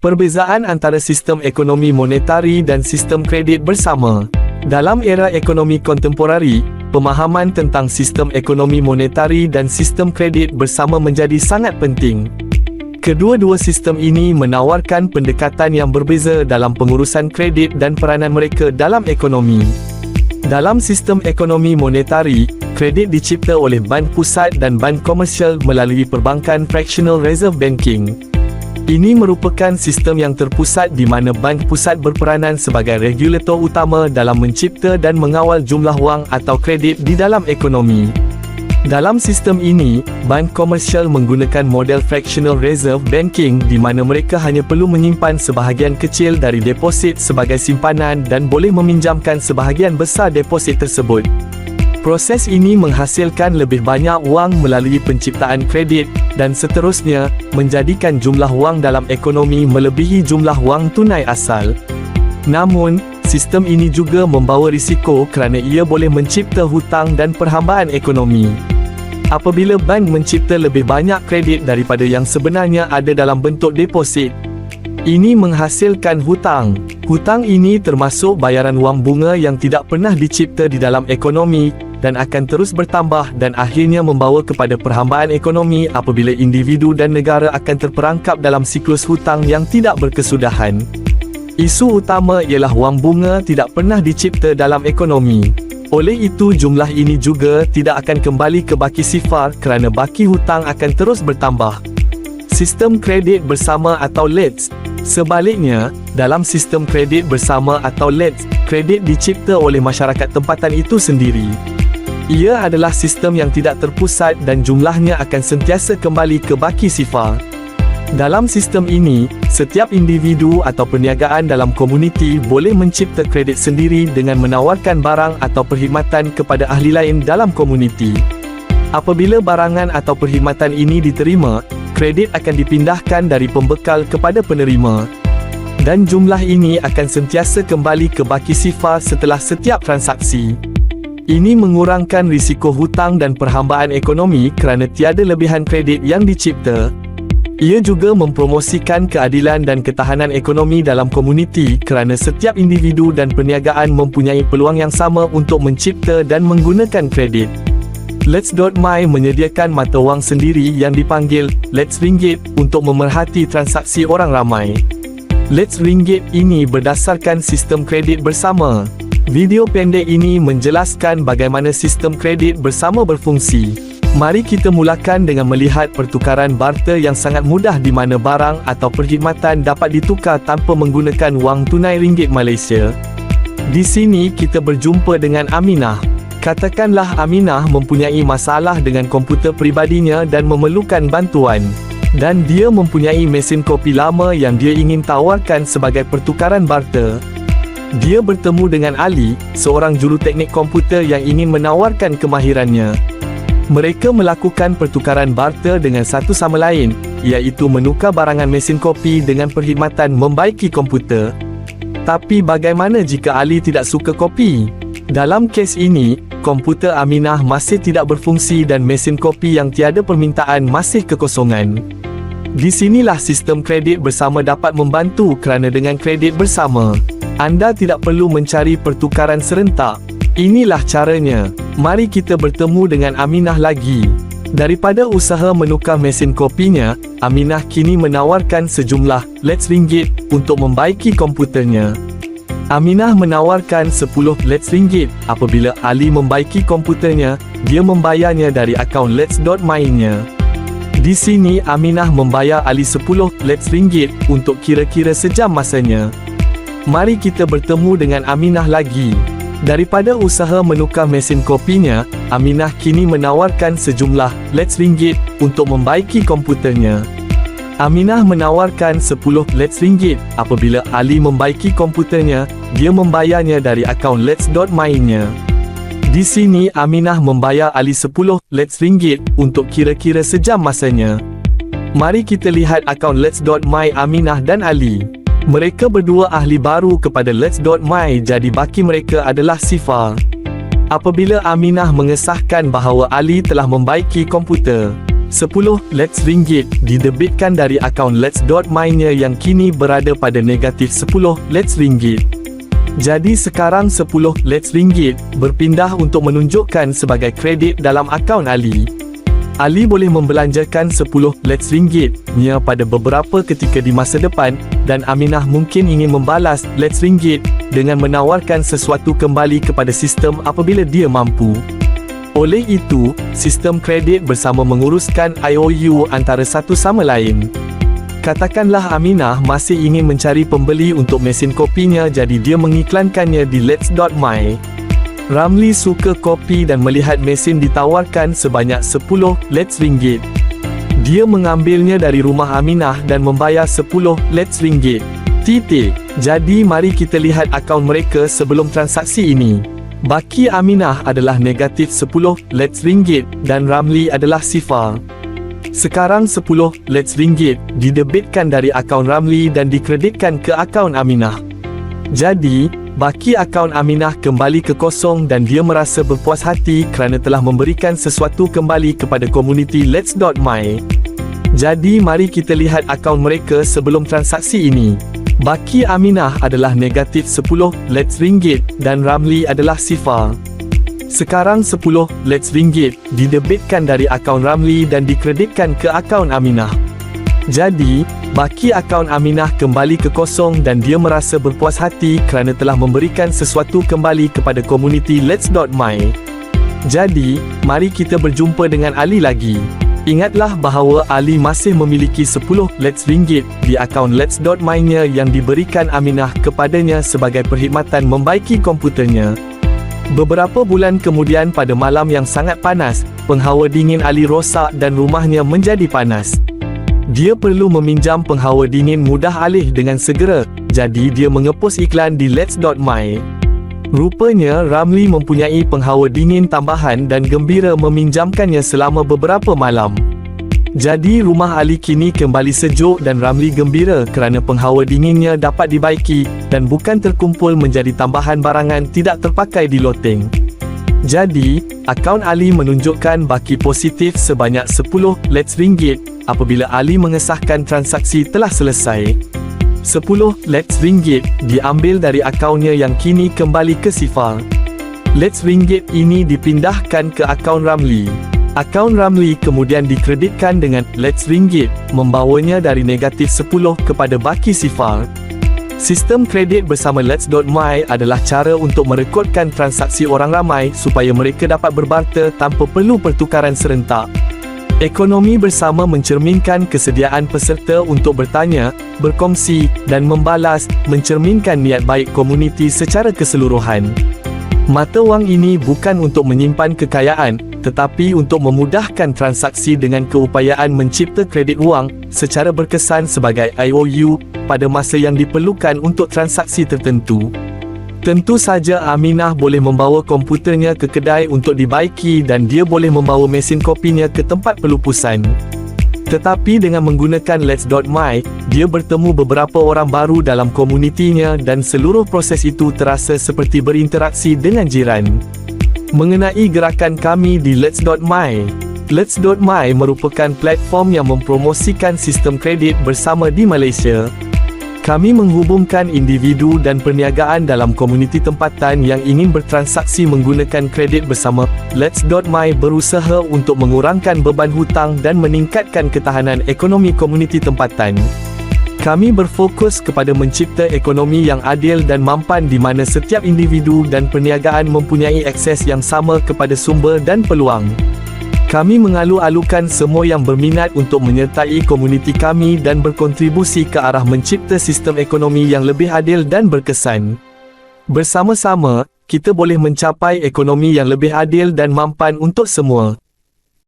Perbezaan antara sistem ekonomi monetari dan sistem kredit bersama. Dalam era ekonomi kontemporari, pemahaman tentang sistem ekonomi monetari dan sistem kredit bersama menjadi sangat penting. Kedua-dua sistem ini menawarkan pendekatan yang berbeza dalam pengurusan kredit dan peranan mereka dalam ekonomi. Dalam sistem ekonomi monetari, kredit dicipta oleh bank pusat dan bank komersial melalui perbankan fractional reserve banking. Ini merupakan sistem yang terpusat di mana bank pusat berperanan sebagai regulator utama dalam mencipta dan mengawal jumlah wang atau kredit di dalam ekonomi. Dalam sistem ini, bank komersial menggunakan model fractional reserve banking di mana mereka hanya perlu menyimpan sebahagian kecil dari deposit sebagai simpanan dan boleh meminjamkan sebahagian besar deposit tersebut. Proses ini menghasilkan lebih banyak wang melalui penciptaan kredit dan seterusnya, menjadikan jumlah wang dalam ekonomi melebihi jumlah wang tunai asal. Namun, sistem ini juga membawa risiko kerana ia boleh mencipta hutang dan perhambaan ekonomi. Apabila bank mencipta lebih banyak kredit daripada yang sebenarnya ada dalam bentuk deposit, ini menghasilkan hutang. Hutang ini termasuk bayaran wang bunga yang tidak pernah dicipta di dalam ekonomi dan akan terus bertambah dan akhirnya membawa kepada perhambaan ekonomi apabila individu dan negara akan terperangkap dalam siklus hutang yang tidak berkesudahan. Isu utama ialah wang bunga tidak pernah dicipta dalam ekonomi. Oleh itu jumlah ini juga tidak akan kembali ke baki sifar kerana baki hutang akan terus bertambah. Sistem kredit bersama atau LEDS. Sebaliknya, dalam sistem kredit bersama atau LEDS, kredit dicipta oleh masyarakat tempatan itu sendiri. Ia adalah sistem yang tidak terpusat dan jumlahnya akan sentiasa kembali ke baki sifar. Dalam sistem ini, setiap individu atau perniagaan dalam komuniti boleh mencipta kredit sendiri dengan menawarkan barang atau perkhidmatan kepada ahli lain dalam komuniti. Apabila barangan atau perkhidmatan ini diterima, kredit akan dipindahkan dari pembekal kepada penerima. Dan jumlah ini akan sentiasa kembali ke baki sifar setelah setiap transaksi. Ini mengurangkan risiko hutang dan perhambaan ekonomi kerana tiada lebihan kredit yang dicipta. Ia juga mempromosikan keadilan dan ketahanan ekonomi dalam komuniti kerana setiap individu dan perniagaan mempunyai peluang yang sama untuk mencipta dan menggunakan kredit. Let's.my menyediakan mata wang sendiri yang dipanggil Let's Ringgit untuk memerhati transaksi orang ramai. Let's Ringgit ini berdasarkan sistem kredit bersama. Video pendek ini menjelaskan bagaimana sistem kredit bersama berfungsi. Mari kita mulakan dengan melihat pertukaran barter yang sangat mudah di mana barang atau perkhidmatan dapat ditukar tanpa menggunakan wang tunai ringgit Malaysia. Di sini kita berjumpa dengan Aminah. Katakanlah Aminah mempunyai masalah dengan komputer peribadinya dan memerlukan bantuan. Dan dia mempunyai mesin kopi lama yang dia ingin tawarkan sebagai pertukaran barter. Dia bertemu dengan Ali, seorang juruteknik komputer yang ingin menawarkan kemahirannya. Mereka melakukan pertukaran barter dengan satu sama lain, iaitu menukar barangan mesin kopi dengan perkhidmatan membaiki komputer. Tapi bagaimana jika Ali tidak suka kopi? Dalam kes ini, komputer Aminah masih tidak berfungsi dan mesin kopi yang tiada permintaan masih kekosongan. Di sinilah sistem kredit bersama dapat membantu kerana dengan kredit bersama, anda tidak perlu mencari pertukaran serentak. Inilah caranya. Mari kita bertemu dengan Aminah lagi. Daripada usaha menukar mesin kopinya, Aminah kini menawarkan sejumlah Let's Ringgit untuk membaiki komputernya. Aminah menawarkan 10 Let's Ringgit. Apabila Ali membaiki komputernya, dia membayarnya dari akaun Let's.my-nya. Di sini Aminah membayar Ali 10 Let's Ringgit untuk kira-kira sejam masanya. Mari kita bertemu dengan Aminah lagi. Daripada usaha menukar mesin kopinya, Aminah kini menawarkan sejumlah Let's Ringgit untuk membaiki komputernya. Aminah menawarkan 10 Let's Ringgit. Apabila Ali membaiki komputernya, dia membayarnya dari akaun Let's.my-nya. Di sini Aminah membayar Ali 10 Let's Ringgit untuk kira-kira sejam masanya. Mari kita lihat akaun Let's.my Aminah dan Ali. Mereka berdua ahli baru kepada Let's.my, jadi baki mereka adalah sifar. Apabila Aminah mengesahkan bahawa Ali telah membaiki komputer, 10 Let's Ringgit didebitkan dari akaun Let's.my-nya yang kini berada pada negatif 10 Let's Ringgit. Jadi sekarang 10 Let's Ringgit berpindah untuk menunjukkan sebagai kredit dalam akaun Ali. Ali boleh membelanjakan 10 Let's Ringgit-nya pada beberapa ketika di masa depan, dan Aminah mungkin ingin membalas Let's Ringgit dengan menawarkan sesuatu kembali kepada sistem apabila dia mampu. Oleh itu, sistem kredit bersama menguruskan IOU antara satu sama lain. Katakanlah Aminah masih ingin mencari pembeli untuk mesin kopinya, jadi dia mengiklankannya di Let's.my. Ramli suka kopi dan melihat mesin ditawarkan sebanyak 10 Let's Ringgit. Dia mengambilnya dari rumah Aminah dan membayar 10 Let's Ringgit. Jadi mari kita lihat akaun mereka sebelum transaksi ini. Baki Aminah adalah negatif 10 Let's Ringgit dan Ramli adalah sifar. Sekarang 10 Let's Ringgit didebitkan dari akaun Ramli dan dikreditkan ke akaun Aminah. Jadi, baki akaun Aminah kembali ke kosong dan dia merasa berpuas hati kerana telah memberikan sesuatu kembali kepada komuniti Let's.my. Jadi mari kita lihat akaun mereka sebelum transaksi ini. Baki Aminah adalah negatif 10 Let's Ringgit dan Ramli adalah sifar. Sekarang 10 Let's Ringgit didebitkan dari akaun Ramli dan dikreditkan ke akaun Aminah. Jadi, baki akaun Aminah kembali ke kosong dan dia merasa berpuas hati kerana telah memberikan sesuatu kembali kepada komuniti Let's.my. Jadi, mari kita berjumpa dengan Ali lagi. Ingatlah bahawa Ali masih memiliki 10 Let's Ringgit di akaun Let's.my-nya yang diberikan Aminah kepadanya sebagai perkhidmatan membaiki komputernya. Beberapa bulan kemudian pada malam yang sangat panas, penghawa dingin Ali rosak dan rumahnya menjadi panas. Dia perlu meminjam penghawa dingin mudah alih dengan segera, jadi dia mengepos iklan di Let's.my. Rupanya Ramli mempunyai penghawa dingin tambahan dan gembira meminjamkannya selama beberapa malam. Jadi rumah Ali kini kembali sejuk dan Ramli gembira kerana penghawa dinginnya dapat dibaiki dan bukan terkumpul menjadi tambahan barangan tidak terpakai di loteng. Jadi, akaun Ali menunjukkan baki positif sebanyak 10 Let's Ringgit apabila Ali mengesahkan transaksi telah selesai. 10 Let's Ringgit diambil dari akaunnya yang kini kembali ke sifar. Let's Ringgit ini dipindahkan ke akaun Ramli. Akaun Ramli kemudian dikreditkan dengan Let's Ringgit, membawanya dari negatif 10 kepada baki sifar. Sistem kredit bersama Let's.my adalah cara untuk merekodkan transaksi orang ramai supaya mereka dapat berbarter tanpa perlu pertukaran serentak. Ekonomi bersama mencerminkan kesediaan peserta untuk bertanya, berkongsi, dan membalas, mencerminkan niat baik komuniti secara keseluruhan. Mata wang ini bukan untuk menyimpan kekayaan, tetapi untuk memudahkan transaksi dengan keupayaan mencipta kredit wang secara berkesan sebagai IOU pada masa yang diperlukan untuk transaksi tertentu. Tentu saja Aminah boleh membawa komputernya ke kedai untuk dibaiki dan dia boleh membawa mesin kopinya ke tempat pelupusan. Tetapi dengan menggunakan Let's.my, dia bertemu beberapa orang baru dalam komunitinya dan seluruh proses itu terasa seperti berinteraksi dengan jiran. Mengenai gerakan kami di Let's.my, Let's.my merupakan platform yang mempromosikan sistem kredit bersama di Malaysia. Kami menghubungkan individu dan perniagaan dalam komuniti tempatan yang ingin bertransaksi menggunakan kredit bersama. Let's.my berusaha untuk mengurangkan beban hutang dan meningkatkan ketahanan ekonomi komuniti tempatan. Kami berfokus kepada mencipta ekonomi yang adil dan mampan di mana setiap individu dan perniagaan mempunyai akses yang sama kepada sumber dan peluang. Kami mengalu-alukan semua yang berminat untuk menyertai komuniti kami dan berkontribusi ke arah mencipta sistem ekonomi yang lebih adil dan berkesan. Bersama-sama, kita boleh mencapai ekonomi yang lebih adil dan mampan untuk semua.